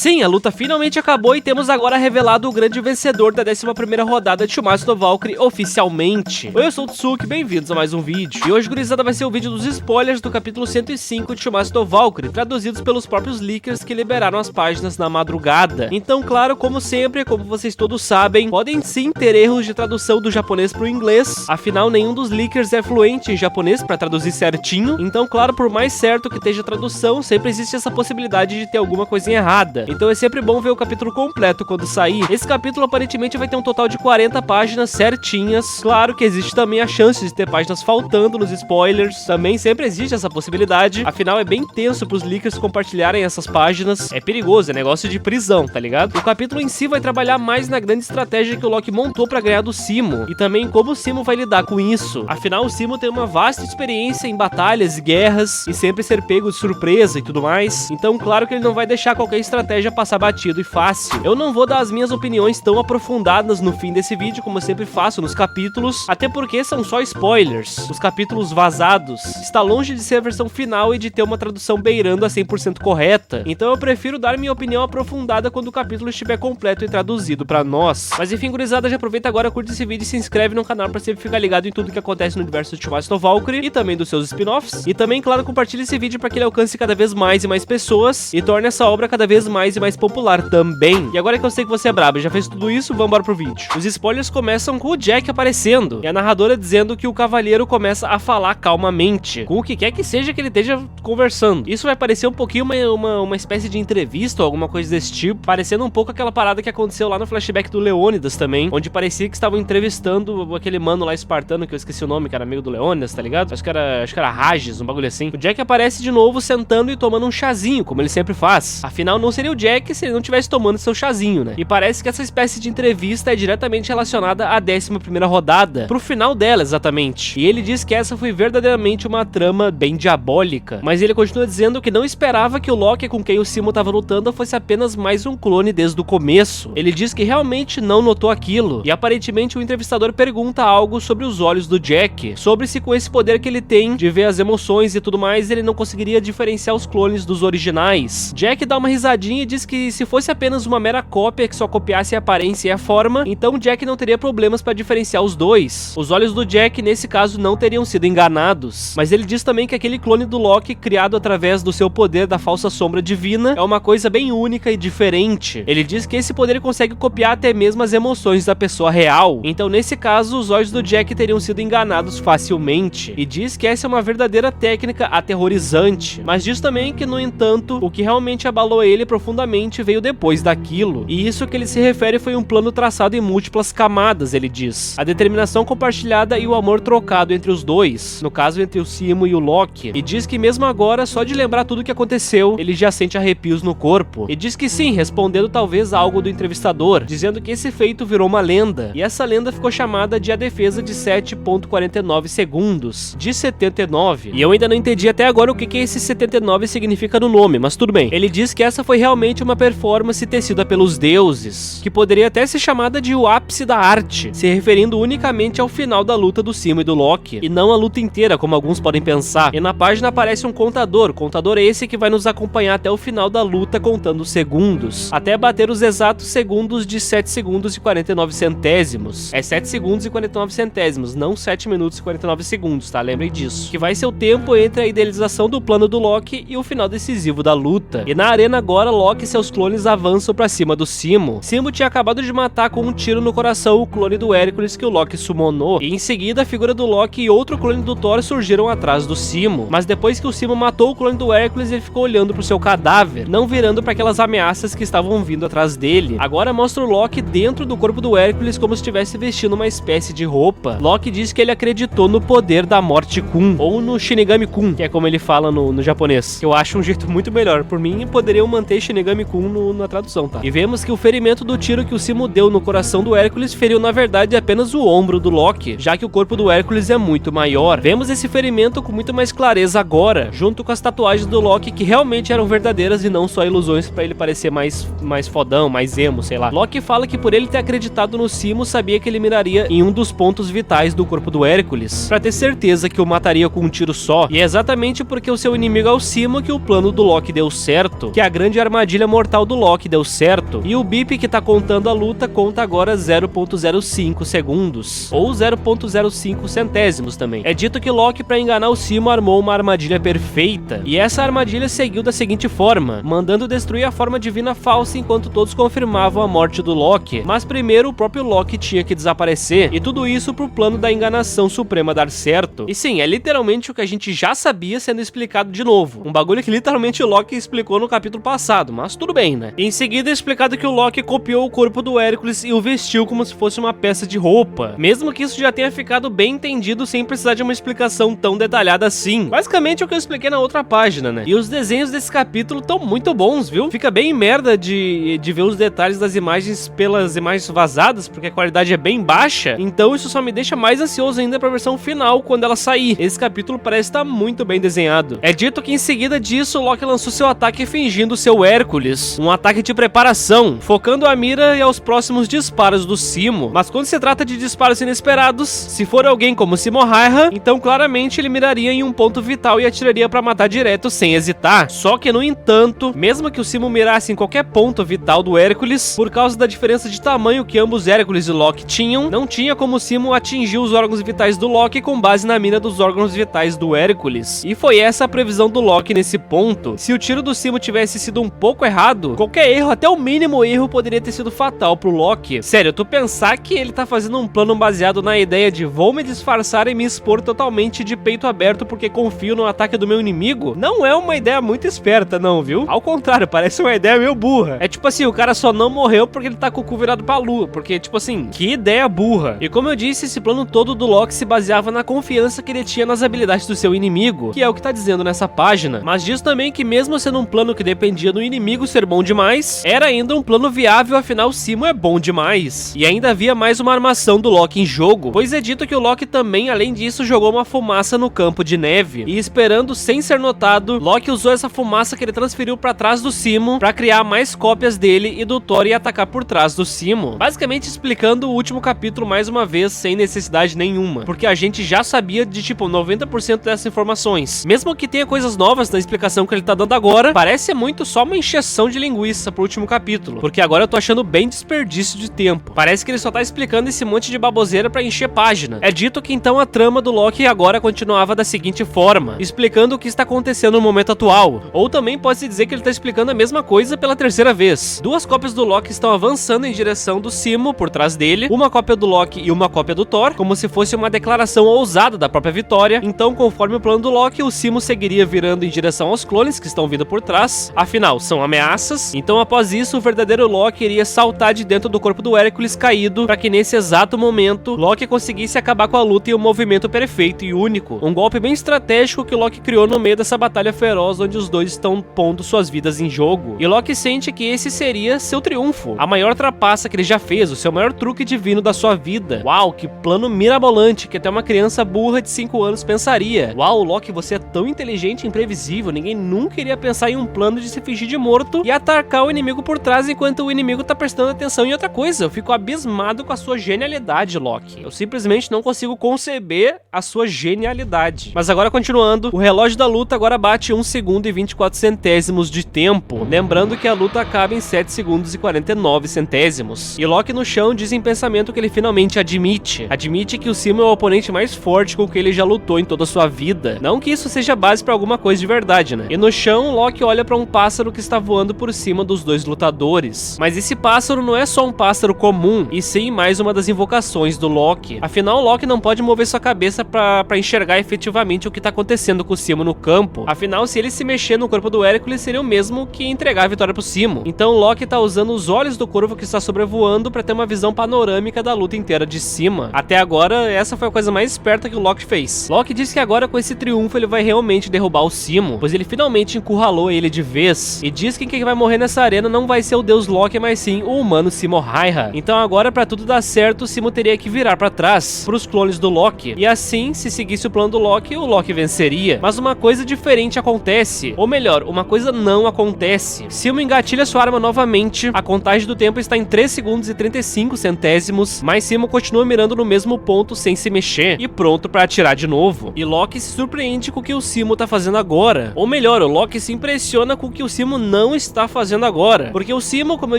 Sim, a luta finalmente acabou e temos agora revelado o grande vencedor da 11ª rodada de Shumatsu no Valkyrie oficialmente. Oi, eu sou o Tsuki, bem-vindos a mais um vídeo. E hoje, gurizada, vai ser o vídeo dos spoilers do capítulo 105 de Shumatsu no Valkyrie, traduzidos pelos próprios leakers que liberaram as páginas na madrugada. Então, claro, como sempre, como vocês todos sabem, podem sim ter erros de tradução do japonês pro inglês, afinal nenhum dos leakers é fluente em japonês para traduzir certinho. Então, claro, por mais certo que esteja a tradução, sempre existe essa possibilidade de ter alguma coisinha errada. Então é sempre bom ver o capítulo completo quando sair. Esse capítulo aparentemente vai ter um total de 40 páginas certinhas. Claro que existe também a chance de ter páginas faltando nos spoilers. Também sempre existe essa possibilidade. Afinal, é bem tenso pros leakers compartilharem essas páginas. É perigoso, é negócio de prisão, tá ligado? O capítulo em si vai trabalhar mais na grande estratégia que o Loki montou pra ganhar do Simo. E também como o Simo vai lidar com isso. Afinal, o Simo tem uma vasta experiência em batalhas e guerras. E sempre ser pego de surpresa e tudo mais. Então, claro que ele não vai deixar qualquer estratégia passar batido e fácil. Eu não vou dar as minhas opiniões tão aprofundadas no fim desse vídeo como eu sempre faço nos capítulos, até porque são só spoilers. Os capítulos vazados está longe de ser a versão final e de ter uma tradução beirando a 100% correta. Então eu prefiro dar minha opinião aprofundada quando o capítulo estiver completo e traduzido pra nós. Mas enfim, gurizada, já aproveita agora, curte esse vídeo e se inscreve no canal pra sempre ficar ligado em tudo que acontece no universo de Shumatsu no Valkyrie e também dos seus spin-offs. E também, claro, compartilhe esse vídeo para que ele alcance cada vez mais e mais pessoas e torne essa obra cada vez mais e mais popular também. E agora que eu sei que você é brabo e já fez tudo isso, vamos embora pro vídeo. Os spoilers começam com o Jack aparecendo e a narradora dizendo que o cavaleiro começa a falar calmamente, com o que quer que seja que ele esteja conversando. Isso vai parecer um pouquinho uma espécie de entrevista ou alguma coisa desse tipo, parecendo um pouco aquela parada que aconteceu lá no flashback do Leônidas também, onde parecia que estavam entrevistando aquele mano lá espartano, que eu esqueci o nome, que era amigo do Leônidas, tá ligado? Acho que era Rages, um bagulho assim. O Jack aparece de novo sentando e tomando um chazinho, como ele sempre faz. Afinal, não seria o Jack se ele não estivesse tomando seu chazinho, né? E parece que essa espécie de entrevista é diretamente relacionada à 11ª rodada, pro final dela, exatamente. E ele diz que essa foi verdadeiramente uma trama bem diabólica, mas ele continua dizendo que não esperava que o Loki com quem o Simo estava lutando fosse apenas mais um clone desde o começo. Ele diz que realmente não notou aquilo, e aparentemente o entrevistador pergunta algo sobre os olhos do Jack, sobre se com esse poder que ele tem de ver as emoções e tudo mais, ele não conseguiria diferenciar os clones dos originais. Jack dá uma risadinha e diz que se fosse apenas uma mera cópia que só copiasse a aparência e a forma, então Jack não teria problemas para diferenciar os dois. Os olhos do Jack, nesse caso, não teriam sido enganados. Mas ele diz também que aquele clone do Loki, criado através do seu poder da falsa sombra divina, é uma coisa bem única e diferente. Ele diz que esse poder consegue copiar até mesmo as emoções da pessoa real. Então, nesse caso, os olhos do Jack teriam sido enganados facilmente. E diz que essa é uma verdadeira técnica aterrorizante. Mas diz também que, no entanto, o que realmente abalou ele profundamente veio depois daquilo. E isso que ele se refere foi um plano traçado em múltiplas camadas, ele diz. A determinação compartilhada e o amor trocado entre os dois, no caso entre o Simo e o Loki. E diz que mesmo agora, só de lembrar tudo o que aconteceu, ele já sente arrepios no corpo. E diz que sim, respondendo talvez a algo do entrevistador, dizendo que esse feito virou uma lenda. E essa lenda ficou chamada de a defesa de 7,49 segundos, de 79. E eu ainda não entendi até agora o que esse 79 significa no nome, mas tudo bem. Ele diz que essa foi realmente uma performance tecida pelos deuses, que poderia até ser chamada de o ápice da arte, se referindo unicamente ao final da luta do Simo e do Loki, e não a luta inteira, como alguns podem pensar. E na página aparece um contador esse que vai nos acompanhar até o final da luta contando os segundos, até bater os exatos segundos de 7 segundos e 49 centésimos. É 7 segundos e 49 centésimos, não 7 minutos e 49 segundos, tá? Lembrem disso. Que vai ser o tempo entre a idealização do plano do Loki e o final decisivo da luta. E na arena agora, Loki e seus clones avançam pra cima do Simo. Simo tinha acabado de matar com um tiro no coração o clone do Hércules que o Loki summonou, e em seguida a figura do Loki e outro clone do Thor surgiram atrás do Simo. Mas depois que o Simo matou o clone do Hércules, ele ficou olhando pro seu cadáver, não virando para aquelas ameaças que estavam vindo atrás dele. Agora mostra o Loki dentro do corpo do Hércules como se estivesse vestindo uma espécie de roupa. Loki diz que ele acreditou no poder da morte Kun, ou no Shinigami Kun, que é como ele fala no japonês. Eu acho um jeito muito melhor. Por mim, poderiam manter Shinigami Kun na tradução, tá? E vemos que o ferimento do tiro que o Simo deu no coração do Hércules feriu na verdade apenas o ombro do Loki, já que o corpo do Hércules é muito maior. Vemos esse ferimento com muito mais clareza agora, junto com as tatuagens do Loki que realmente eram verdadeiras e não só ilusões pra ele parecer mais fodão, mais emo, sei lá. Loki fala que por ele ter acreditado no Simo, sabia que ele miraria em um dos pontos vitais do corpo do Hércules, pra ter certeza que o mataria com um tiro só. E é exatamente porque o seu inimigo é o Simo que o plano do Loki deu certo, que a grande armadilha armadilha mortal do Loki deu certo, e o bip que tá contando a luta conta agora 0.05 segundos, ou 0.05 centésimos também. É dito que Loki, pra enganar o Simo, armou uma armadilha perfeita, e essa armadilha seguiu da seguinte forma, mandando destruir a forma divina falsa enquanto todos confirmavam a morte do Loki, mas primeiro o próprio Loki tinha que desaparecer, e tudo isso pro plano da enganação suprema dar certo. E sim, é literalmente o que a gente já sabia sendo explicado de novo, um bagulho que literalmente o Loki explicou no capítulo passado, mas tudo bem, né? E em seguida é explicado que o Loki copiou o corpo do Hércules e o vestiu como se fosse uma peça de roupa, mesmo que isso já tenha ficado bem entendido sem precisar de uma explicação tão detalhada assim. Basicamente é o que eu expliquei na outra página, né? E os desenhos desse capítulo estão muito bons, viu? Fica bem merda de ver os detalhes das imagens pelas imagens vazadas, porque a qualidade é bem baixa, então isso só me deixa mais ansioso ainda pra versão final quando ela sair. Esse capítulo parece estar muito bem desenhado. É dito que em seguida disso, Loki lançou seu ataque fingindo seu Hércules, um ataque de preparação, focando a mira e aos próximos disparos do Simo. Mas quando se trata de disparos inesperados, se for alguém como Simo Häyhä, então claramente ele miraria em um ponto vital e atiraria pra matar direto sem hesitar. Só que no entanto, mesmo que o Simo mirasse em qualquer ponto vital do Hércules, por causa da diferença de tamanho que ambos Hércules e Loki tinham, não tinha como o Simo atingir os órgãos vitais do Loki com base na mira dos órgãos vitais do Hércules. E foi essa a previsão do Loki nesse ponto. Se o tiro do Simo tivesse sido um pouco errado, qualquer erro, até o mínimo erro, poderia ter sido fatal pro Loki. Sério, tu pensar que ele tá fazendo um plano baseado na ideia de vou me disfarçar e me expor totalmente de peito aberto porque confio no ataque do meu inimigo, não é uma ideia muito esperta não, viu? Ao contrário, parece uma ideia meio burra. É tipo assim, o cara só não morreu porque ele tá com o cu virado pra lua, porque tipo assim, que ideia burra. E como eu disse, esse plano todo do Loki se baseava na confiança que ele tinha nas habilidades do seu inimigo, que é o que tá dizendo nessa página, mas diz também que mesmo sendo um plano que dependia do inimigo ser bom demais, era ainda um plano viável, afinal Simo é bom demais. E ainda havia mais uma armação do Loki em jogo, pois é dito que o Loki também, além disso, jogou uma fumaça no campo de neve, e esperando sem ser notado, Loki usou essa fumaça que ele transferiu pra trás do Simo pra criar mais cópias dele e do Thor e atacar por trás do Simo, basicamente explicando o último capítulo mais uma vez sem necessidade nenhuma, porque a gente já sabia de tipo 90% dessas informações. Mesmo que tenha coisas novas na explicação que ele tá dando agora, parece muito só uma encheção de linguiça pro último capítulo, porque agora eu tô achando bem desperdício de tempo. Parece que ele só tá explicando esse monte de baboseira pra encher página. É dito que então a trama do Loki agora continuava da seguinte forma, explicando o que está acontecendo no momento atual, ou também pode-se dizer que ele tá explicando a mesma coisa pela terceira vez. Duas cópias do Loki estão avançando em direção do Simo por trás dele, uma cópia do Loki e uma cópia do Thor, como se fosse uma declaração ousada da própria vitória. Então, conforme o plano do Loki, o Simo seguiria virando em direção aos clones que estão vindo por trás, afinal, são ameaças. Então, após isso, o verdadeiro Loki iria saltar de dentro do corpo do Hércules caído, para que nesse exato momento, Loki conseguisse acabar com a luta em um movimento perfeito e único. Um golpe bem estratégico que o Loki criou no meio dessa batalha feroz onde os dois estão pondo suas vidas em jogo. E Loki sente que esse seria seu triunfo, a maior trapaça que ele já fez, o seu maior truque divino da sua vida. Uau, que plano mirabolante que até uma criança burra de 5 anos pensaria. Uau, Loki, você é tão inteligente e imprevisível, ninguém nunca iria pensar em um plano de se fingir de morto e atacar o inimigo por trás enquanto o inimigo tá prestando atenção em outra coisa. Eu fico abismado com a sua genialidade, Loki. Eu simplesmente não consigo conceber a sua genialidade. Mas agora continuando, o relógio da luta agora bate 1 segundo e 24 centésimos de tempo, lembrando que a luta acaba em 7 segundos e 49 centésimos. E Loki no chão diz em pensamento que ele finalmente admite que o Simo é o oponente mais forte com que ele já lutou em toda a sua vida. Não que isso seja base pra alguma coisa de verdade, né? E no chão, Loki olha pra um pássaro que está voando por cima dos dois lutadores. Mas esse pássaro não é só um pássaro comum, e sim mais uma das invocações do Loki. Afinal, Loki não pode mover sua cabeça pra enxergar efetivamente o que tá acontecendo com o Simo no campo. Afinal, se ele se mexer no corpo do Hércules, seria o mesmo que entregar a vitória pro Simo. Então Loki tá usando os olhos do corvo que está sobrevoando pra ter uma visão panorâmica da luta inteira de cima. Até agora, essa foi a coisa mais esperta que o Loki fez. Loki diz que agora com esse triunfo ele vai realmente derrubar o Simo, pois ele finalmente encurralou ele de vez, e diz que quem vai morrer nessa arena não vai ser o deus Loki, mas sim o humano Simo Häyhä. Então agora, pra tudo dar certo, o Simo teria que virar pra trás, pros clones do Loki, e assim, se seguisse o plano do Loki, o Loki venceria. Mas uma coisa diferente acontece, ou melhor, uma coisa não acontece. Simo engatilha sua arma novamente, a contagem do tempo está em 3 segundos e 35 centésimos, mas Simo continua mirando no mesmo ponto sem se mexer, e pronto pra atirar de novo. E Loki se surpreende com o que o Simo tá fazendo agora, ou melhor, o Loki se impressiona com o que o Simo não está fazendo agora, porque o Simo, como eu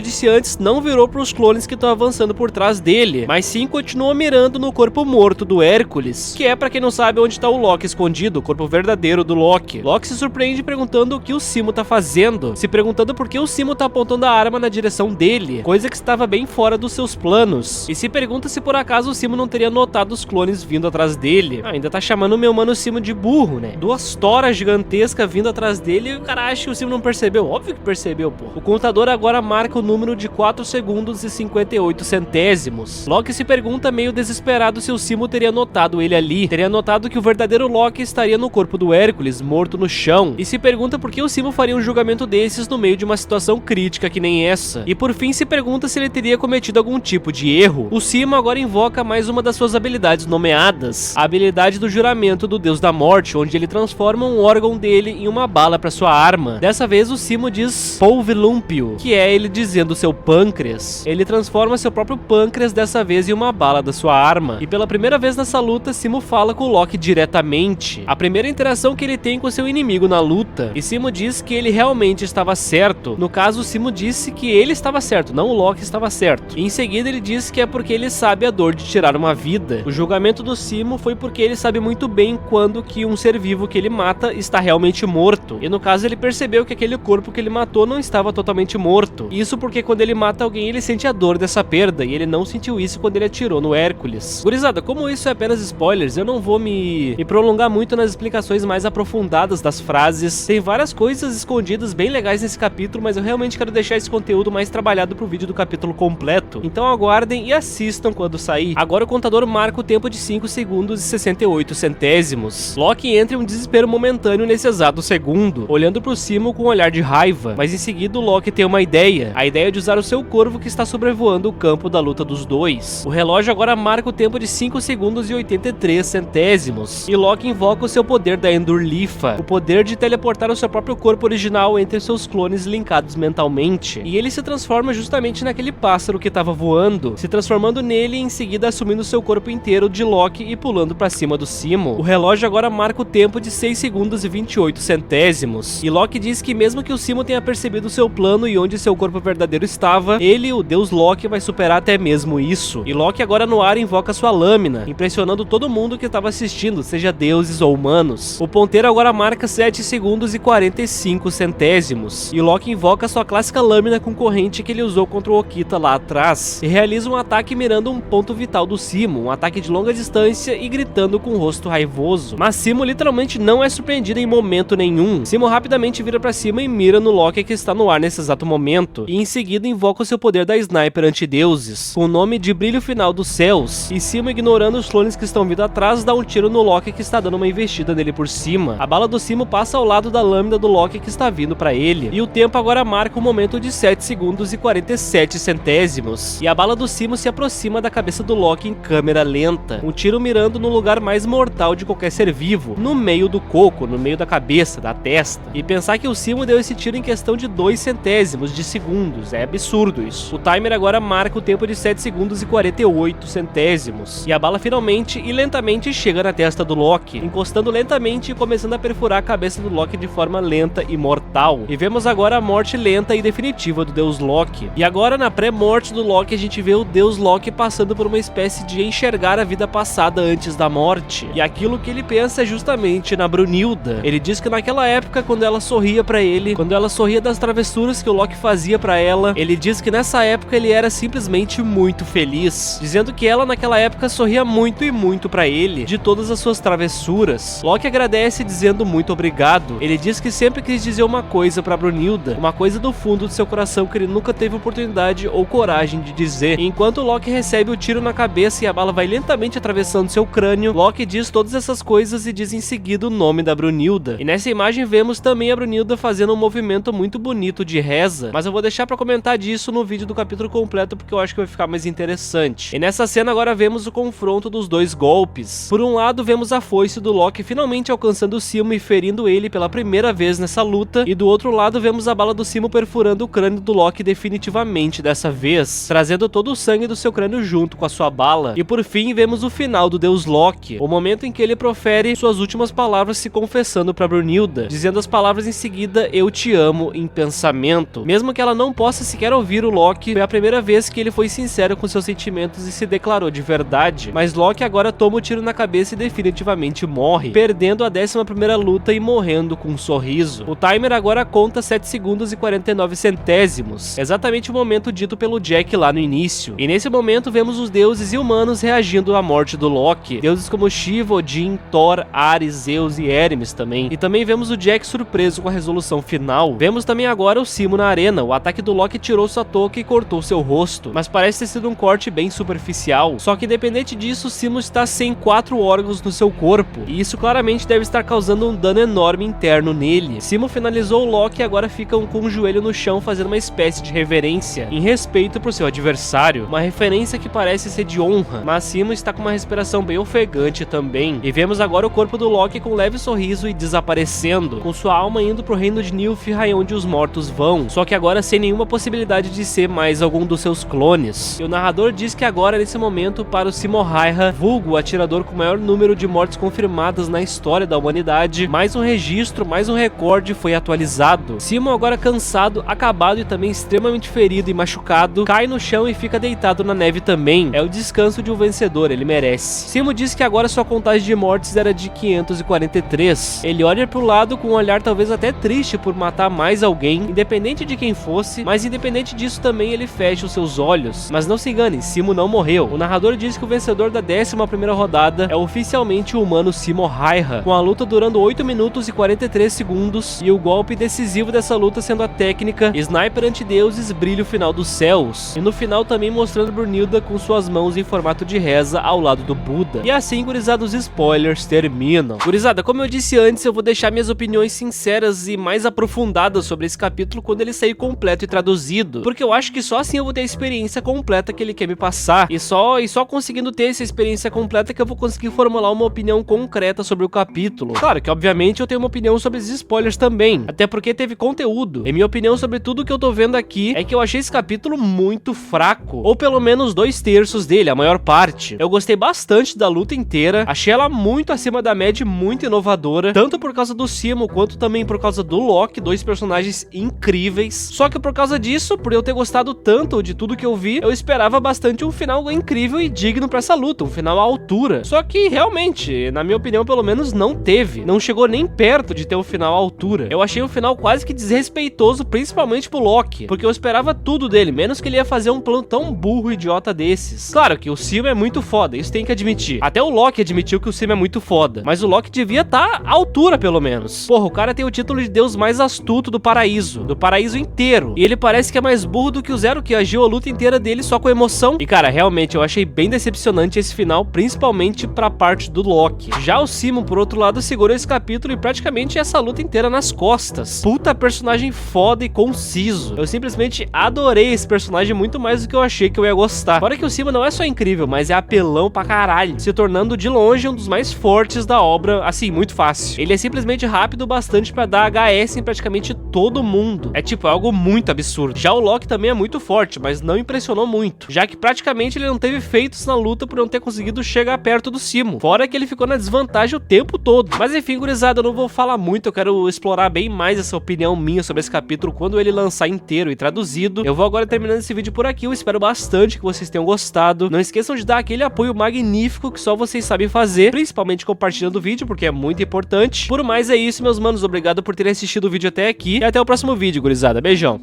disse antes, não virou para os clones que estão avançando por trás dele, mas sim continuou mirando no corpo morto do Hércules, que é, pra quem não sabe, onde está o Loki escondido, o corpo verdadeiro do Loki. Loki se surpreende perguntando o que o Simo tá fazendo, se perguntando por que o Simo tá apontando a arma na direção dele, coisa que estava bem fora dos seus planos, e se pergunta se por acaso o Simo não teria notado os clones vindo atrás dele. Ainda tá chamando o meu mano Simo de burro, né? Duas toras gigantescas vindo atrás dele e o cara acha que o Simo não percebeu. Óbvio que percebeu, pô. O contador agora marca o número de 4 segundos e 58 centésimos. Loki se pergunta meio desesperado se o Simo teria notado ele ali, teria notado que o verdadeiro Loki estaria no corpo do Hércules, morto no chão, e se pergunta por que o Simo faria um julgamento desses no meio de uma situação crítica que nem essa. E por fim se pergunta se ele teria cometido algum tipo de erro. O Simo agora invoca mais uma das suas habilidades nomeadas, a habilidade do juramento do Deus da Morte, onde ele transforma um órgão dele em uma bala para sua arma. Dessa vez o Simo diz polvilúmpio, que é ele dizendo seu pâncreas. Ele transforma seu próprio pâncreas dessa vez em uma bala da sua arma. E pela primeira vez nessa luta, Simo fala com o Loki diretamente. A primeira interação que ele tem com seu inimigo na luta. E Simo diz que ele realmente estava certo. No caso, Simo disse que ele estava certo, não o Loki estava certo. E em seguida ele diz que é porque ele sabe a dor de tirar uma vida. O julgamento do Simo foi porque ele sabe muito bem quando que um ser vivo que ele mata está realmente morto. E no caso ele percebeu que aquele corpo que ele matou não estava totalmente morto. Isso porque quando ele mata alguém ele sente a dor dessa perda, e ele não sentiu isso quando ele atirou no Hércules. Gurizada, como isso é apenas spoilers, eu não vou me prolongar muito nas explicações mais aprofundadas das frases. Tem várias coisas escondidas bem legais nesse capítulo, mas eu realmente quero deixar esse conteúdo mais trabalhado pro vídeo do capítulo completo. Então aguardem e assistam quando sair. Agora o contador marca o tempo de 5 segundos e 68 centésimos. Loki entra em um desespero momentâneo nesse exato segundo, olhando pro Simo com um olhar de raiva, mas em seguida o Loki tem uma ideia, a ideia de usar o seu corvo que está sobrevoando o campo da luta dos dois. O relógio agora marca o tempo de 5 segundos e 83 centésimos, e Loki invoca o seu poder da Endurlifa, o poder de teleportar o seu próprio corpo original entre seus clones linkados mentalmente, e ele se transforma justamente naquele pássaro que estava voando, se transformando nele e em seguida assumindo seu corpo inteiro de Loki e pulando pra cima do Simo. O relógio agora marca o tempo de 6 segundos e 28 centésimos, e Loki diz que mesmo que o Simo tenha percebido seu plano e onde seu corpo verdadeiro estava, ele, o deus Loki, vai superar até mesmo isso. E Loki agora no ar invoca sua lâmina, impressionando todo mundo que estava assistindo, seja deuses ou humanos. O ponteiro agora marca 7 segundos e 45 centésimos, e Loki invoca sua clássica lâmina com corrente que ele usou contra o Okita lá atrás, e realiza um ataque mirando um ponto vital do Simo, um ataque de longa distância e gritando com um rosto raivoso. Mas Simo literalmente não é surpreendido em momento nenhum. Simo rapidamente vira pra cima e mira no Loki que está no ar nesse exato momento, e em seguida invoca o seu poder da Sniper Antideuses, com o nome de Brilho Final dos Céus, e Simo, ignorando os clones que estão vindo atrás, dá um tiro no Loki que está dando uma investida nele por cima. A bala do Simo passa ao lado da lâmina do Loki que está vindo pra ele, e o tempo agora marca um momento de 7 segundos e 47 centésimos, e a bala do Simo se aproxima da cabeça do Loki em câmera lenta, um tiro mirando no lugar mais mortal de qualquer ser vivo, no meio do coco, no meio da cabeça, da testa. E pensar que o Simo deu esse tiro em questão de 2 centésimos de segundos, é absurdo isso. O timer agora marca o tempo de 7 segundos e 48 centésimos, e a bala finalmente e lentamente chega na testa do Loki, encostando lentamente e começando a perfurar a cabeça do Loki de forma lenta e mortal. E vemos agora a morte lenta e definitiva do deus Loki. E agora na pré-morte do Loki a gente vê o deus Loki passando por uma espécie de enxergar a vida passada antes da morte, e aquilo que ele pensa é justamente na Brunilda. Ele diz que naquela época, quando ela sorria pra ele, quando ela sorria das travessuras que o Loki fazia pra ela, ele diz que nessa época ele era simplesmente muito feliz, dizendo que ela naquela época sorria muito e muito pra ele, de todas as suas travessuras. Loki agradece dizendo muito obrigado. Ele diz que sempre quis dizer uma coisa pra Brunilda, uma coisa do fundo do seu coração que ele nunca teve oportunidade ou coragem de dizer. E enquanto Loki recebe o tiro na cabeça e a bala vai lentamente atravessando seu crânio, Loki diz todas essas coisas e diz em seguida o nome da Brunilda. E nessa imagem vemos também a Brunilda fazendo um movimento muito bonito de reza, mas eu vou deixar pra comentar disso no vídeo do capítulo completo porque eu acho que vai ficar mais interessante. E nessa cena agora vemos o confronto dos dois golpes. Por um lado vemos a foice do Loki finalmente alcançando o Simo e ferindo ele pela primeira vez nessa luta, e do outro lado vemos a bala do Simo perfurando o crânio do Loki definitivamente dessa vez, trazendo todo o sangue do seu crânio junto com a sua bala. E por fim vemos o final do deus Loki, o momento em que ele profere suas últimas palavras se confessando pra Brunilda, dizendo as palavras em seguida: eu te amo em pensamento. Mesmo que ela não possa sequer ouvir o Loki, foi a primeira vez que ele foi sincero com seus sentimentos e se declarou de verdade. Mas Loki agora toma o tiro na cabeça e definitivamente morre, perdendo a 11ª luta e morrendo com um sorriso. O timer agora conta 7 segundos e 49 centésimos, exatamente o momento dito pelo Jack lá no início. E nesse momento vemos os deuses e humanos reagindo à morte do Loki. Deuses como Shiva, Odin, Thor, Ares, Zeus e Hermes também. E também vemos o Jack surpreso com a resolução final. Vemos também agora o Simo na arena. O ataque do Loki tirou sua touca e cortou seu rosto, mas parece ter sido um corte bem superficial. Só que independente disso, Simo está sem 4 órgãos no seu corpo, e isso claramente deve estar causando um dano enorme interno nele. Simo finalizou o Loki e agora fica com o joelho no chão fazendo uma espécie de reverência, em respeito por seu adversário. Uma referência que parece ser de honra, mas Simo está com uma respiração bem ofegante também. E vemos agora o corpo do Loki com um leve sorriso e desaparecendo, com sua alma indo pro reino de Nilfgaard, onde os mortos vão, só que agora sem nenhuma possibilidade de ser mais algum dos seus clones. E o narrador diz que agora nesse momento para o Simo Häyhä, vulgo o atirador com o maior número de mortes confirmadas na história da humanidade, mais um registro, mais um recorde foi atualizado. Simo agora cansado, acabado e também extremamente ferido e machucado, cai no chão e fica deitado na neve também. É o descanso de um vencedor, ele merece. Simo diz que agora sua contagem de mortes era de 543. Ele olha pro lado com um olhar talvez até triste por matar mais alguém, independente de quem fosse, mas independente disso também ele fecha os seus olhos. Mas não se engane, Simo não morreu. O narrador diz que o vencedor da 11ª rodada é oficialmente o humano Simo Häyhä, com a luta durando 8 minutos e 43 segundos e o golpe decisivo dessa luta sendo a técnica Sniper Antideuses Brilho Final dos Céus, e no final também mostrando Brunilda com suas mãos em formato de reza ao lado do Buda. E assim, gurizada, os spoilers terminam. Gurizada, como eu disse antes, eu vou deixar minhas opiniões sinceras e mais aprofundadas sobre esse capítulo quando ele sair completo e traduzido, porque eu acho que só assim eu vou ter a experiência completa que ele quer me passar, e só conseguindo ter essa experiência completa que eu vou conseguir formular uma opinião concreta sobre o capítulo. Claro que obviamente eu tenho uma opinião sobre esses spoilers também, até porque teve conteúdo, e minha opinião sobre tudo que eu tô vendo aqui é que eu achei esse capítulo muito fraco, ou pelo menos 2/3 dele, a maior parte. Eu gostei bastante da luta inteira, achei ela muito acima da média e muito inovadora, tanto por causa do Simo quanto também por causa do Loki, 2 personagens incríveis. Só que por causa disso, por eu ter gostado tanto de tudo que eu vi, eu esperava bastante um final incrível e digno pra essa luta, um final à altura. Só que realmente, na minha opinião pelo menos, não teve. Não chegou nem perto de ter um final à altura. Eu achei o final quase que desrespeitoso, principalmente pro Loki, porque eu esperava tudo dele, menos que ele ia fazer um plano tão burro e idiota desses. Claro que o Simo é muito foda, isso tem que admitir. Até o Loki admitiu que o Simo é muito foda, mas o Loki devia estar à altura pelo menos. Porra, o cara tem o título de deus mais astuto do paraíso inteiro, e ele parece que é mais burro do que o Zero, que agiu a luta inteira dele só com emoção. E cara, realmente eu achei bem decepcionante esse final, principalmente pra parte do Loki. Já o Simo, por outro lado, segurou esse capítulo e praticamente essa luta inteira nas costas. Puta personagem foda e conciso. Eu simplesmente adorei esse personagem muito mais do que eu achei que eu ia gostar. Fora que o Simo não é só incrível, mas é apelão pra caralho, se tornando de longe um dos mais fortes da obra, assim, muito fácil. Ele é simplesmente rápido o bastante pra dar HS em praticamente todo mundo. É tipo, é algo muito absurdo. Já o Loki também é muito forte, mas não impressionou muito, já que praticamente ele não teve feitos na luta por não ter conseguido chegar perto do Simo. Fora que ele ficou na desvantagem o tempo todo. Mas enfim, gurizada, eu não vou falar muito, eu quero explorar bem mais essa opinião minha sobre esse capítulo quando ele lançar inteiro e traduzido. Eu vou agora terminando esse vídeo por aqui, eu espero bastante que vocês tenham gostado. Não esqueçam de dar aquele apoio magnífico que só vocês sabem fazer, principalmente compartilhando o vídeo, porque é muito importante. Por mais é isso, meus manos, obrigado por terem assistido o vídeo até aqui, e até o próximo vídeo, gurizada. Beijão!